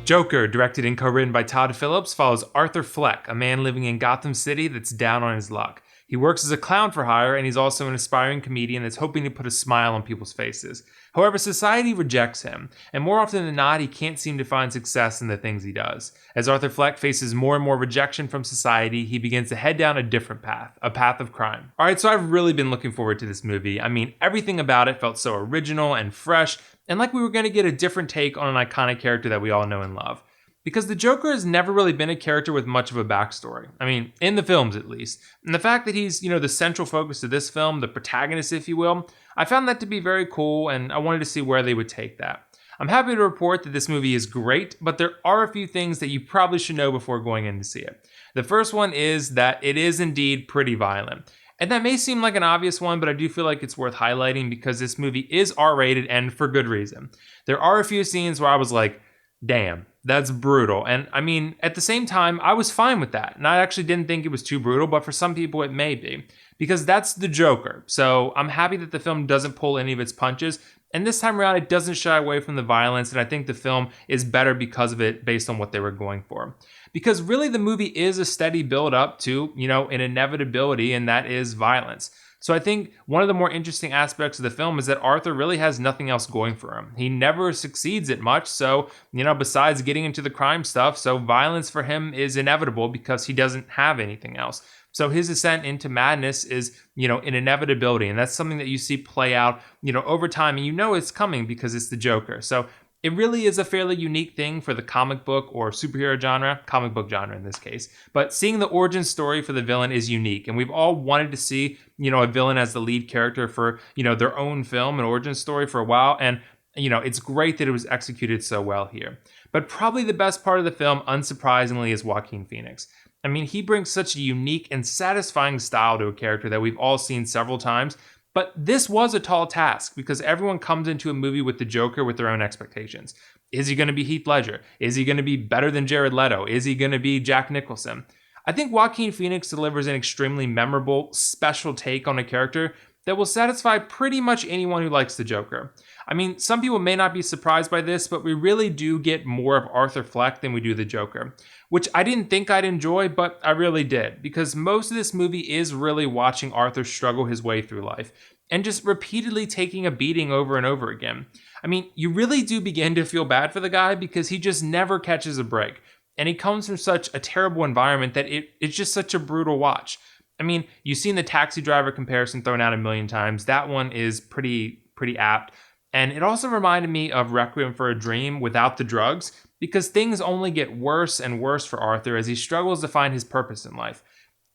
Joker, directed and co-written by Todd Phillips, follows Arthur Fleck, a man living in Gotham City that's down on his luck. He works as a clown for hire, and he's also an aspiring comedian that's hoping to put a smile on people's faces. However, society rejects him, and more often than not, he can't seem to find success in the things he does. As Arthur Fleck faces more and more rejection from society, he begins to head down a different path, a path of crime. Alright, so I've really been looking forward to this movie. I mean, everything about it felt so original and fresh, and like we were going to get a different take on an iconic character that we all know and love. Because the Joker has never really been a character with much of a backstory. I mean, in the films at least. And the fact that he's, the central focus of this film, the protagonist, if you will, I found that to be very cool, and I wanted to see where they would take that. I'm happy to report that this movie is great, but there are a few things that you probably should know before going in to see it. The first one is that it is indeed pretty violent. And that may seem like an obvious one, but I do feel like it's worth highlighting because this movie is R-rated, and for good reason. There are a few scenes where I was like, damn, that's brutal. And I mean, at the same time, I was fine with that. And I actually didn't think it was too brutal, but for some people it may be. Because that's the Joker. So I'm happy that the film doesn't pull any of its punches. And this time around, it doesn't shy away from the violence. And I think the film is better because of it based on what they were going for. Because really the movie is a steady build up to, an inevitability, and that is violence. So I think one of the more interesting aspects of the film is that Arthur really has nothing else going for him. He never succeeds at much, so, besides getting into the crime stuff, so violence for him is inevitable because he doesn't have anything else. So his ascent into madness is, an inevitability, and that's something that you see play out, over time, and it's coming because it's the Joker. So it really is a fairly unique thing for the comic book or superhero genre, comic book genre in this case. But seeing the origin story for the villain is unique. And we've all wanted to see, a villain as the lead character for, their own film and origin story for a while. And, it's great that it was executed so well here. But probably the best part of the film, unsurprisingly, is Joaquin Phoenix. I mean, he brings such a unique and satisfying style to a character that we've all seen several times. But this was a tall task because everyone comes into a movie with the Joker with their own expectations. Is he going to be Heath Ledger? Is he going to be better than Jared Leto? Is he going to be Jack Nicholson? I think Joaquin Phoenix delivers an extremely memorable, special take on a character that will satisfy pretty much anyone who likes the Joker. I mean, some people may not be surprised by this, but we really do get more of Arthur Fleck than we do the Joker, which I didn't think I'd enjoy, but I really did, because most of this movie is really watching Arthur struggle his way through life and just repeatedly taking a beating over and over again. I mean, you really do begin to feel bad for the guy because he just never catches a break, and he comes from such a terrible environment that it's just such a brutal watch. I mean, you've seen the Taxi Driver comparison thrown out a million times. That one is pretty apt. And it also reminded me of Requiem for a Dream without the drugs, because things only get worse and worse for Arthur as he struggles to find his purpose in life.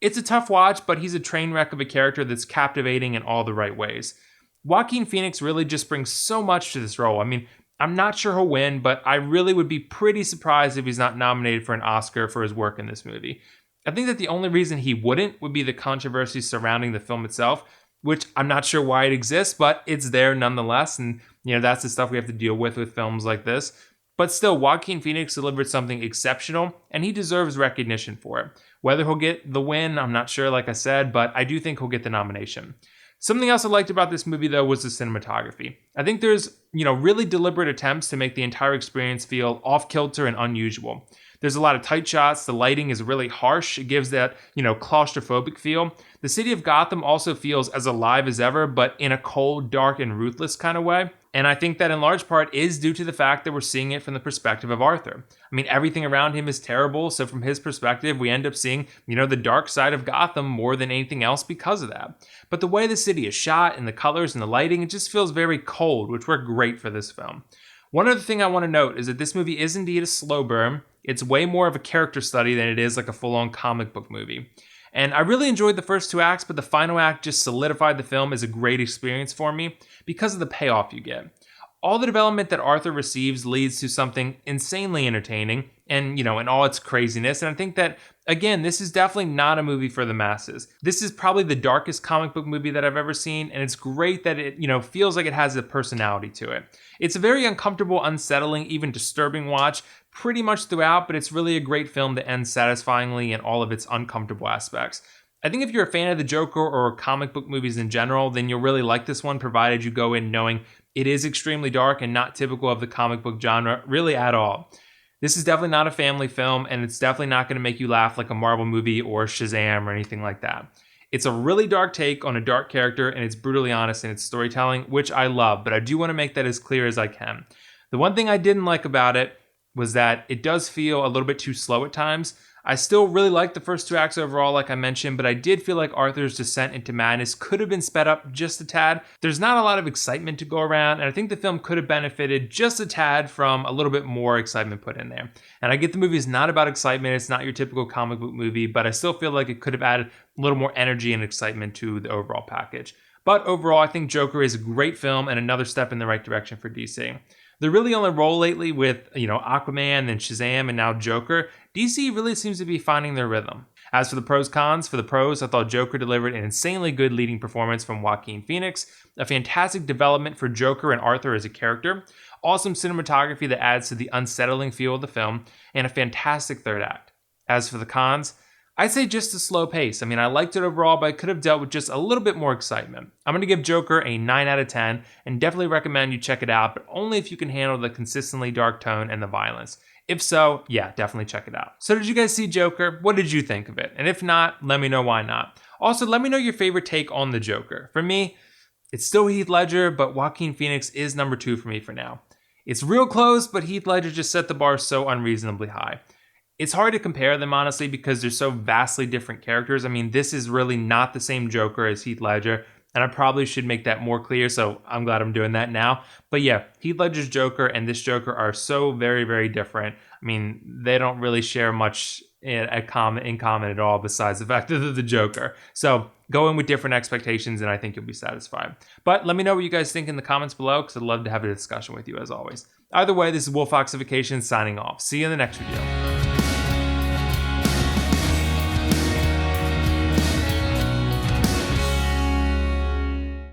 It's a tough watch, but he's a train wreck of a character that's captivating in all the right ways. Joaquin Phoenix really just brings so much to this role. I mean, I'm not sure he'll win, but I really would be pretty surprised if he's not nominated for an Oscar for his work in this movie. I think that the only reason he wouldn't would be the controversy surrounding the film itself, which I'm not sure why it exists, but it's there nonetheless. And, that's the stuff we have to deal with films like this. But still, Joaquin Phoenix delivered something exceptional, and he deserves recognition for it. Whether he'll get the win, I'm not sure, like I said, but I do think he'll get the nomination. Something else I liked about this movie, though, was the cinematography. I think there's, really deliberate attempts to make the entire experience feel off-kilter and unusual. There's a lot of tight shots. The lighting is really harsh. It gives that, claustrophobic feel. The city of Gotham also feels as alive as ever, but in a cold, dark, and ruthless kind of way. And I think that in large part is due to the fact that we're seeing it from the perspective of Arthur. I mean, everything around him is terrible. So from his perspective, we end up seeing, the dark side of Gotham more than anything else because of that. But the way the city is shot and the colors and the lighting, it just feels very cold, which worked great for this film. One other thing I want to note is that this movie is indeed a slow burn. It's way more of a character study than it is like a full-on comic book movie. And I really enjoyed the first two acts, but the final act just solidified the film as a great experience for me because of the payoff you get. All the development that Arthur receives leads to something insanely entertaining and, in all its craziness. And I think that, again, this is definitely not a movie for the masses. This is probably the darkest comic book movie that I've ever seen. And it's great that it, feels like it has a personality to it. It's a very uncomfortable, unsettling, even disturbing watch pretty much throughout, but it's really a great film that ends satisfyingly in all of its uncomfortable aspects. I think if you're a fan of the Joker or comic book movies in general, then you'll really like this one, provided you go in knowing it is extremely dark and not typical of the comic book genre really at all. This is definitely not a family film, and it's definitely not going to make you laugh like a Marvel movie or Shazam or anything like that. It's a really dark take on a dark character, and it's brutally honest in its storytelling, which I love, but I do want to make that as clear as I can. The one thing I didn't like about it was that it does feel a little bit too slow at times. I still really like the first two acts overall, like I mentioned, but I did feel like Arthur's descent into madness could have been sped up just a tad. There's not a lot of excitement to go around, and I think the film could have benefited just a tad from a little bit more excitement put in there. And I get the movie is not about excitement, it's not your typical comic book movie, but I still feel like it could have added a little more energy and excitement to the overall package. But overall, I think Joker is a great film and another step in the right direction for DC. They're really on the roll lately with, Aquaman, then Shazam, and now Joker. DC really seems to be finding their rhythm. As for the pros/cons, for the pros, I thought Joker delivered an insanely good leading performance from Joaquin Phoenix, a fantastic development for Joker and Arthur as a character, awesome cinematography that adds to the unsettling feel of the film, and a fantastic third act. As for the cons, I'd say just a slow pace. I liked it overall, but I could have dealt with just a little bit more excitement. I'm going to give Joker a 9 out of 10 and definitely recommend you check it out, but only if you can handle the consistently dark tone and the violence. If so, yeah, definitely check it out. So did you guys see Joker? What did you think of it? And if not, let me know why not. Also, let me know your favorite take on the Joker. For me, it's still Heath Ledger, but Joaquin Phoenix is number 2 for me for now. It's real close, but Heath Ledger just set the bar so unreasonably high. It's hard to compare them, honestly, because they're so vastly different characters. This is really not the same Joker as Heath Ledger, and I probably should make that more clear, so I'm glad I'm doing that now. But yeah, Heath Ledger's Joker and this Joker are so very, very different. They don't really share much in common at all, besides the fact that they're the Joker. So go in with different expectations, and I think you'll be satisfied. But let me know what you guys think in the comments below, because I'd love to have a discussion with you, as always. Either way, this is WillFoxification signing off. See you in the next video.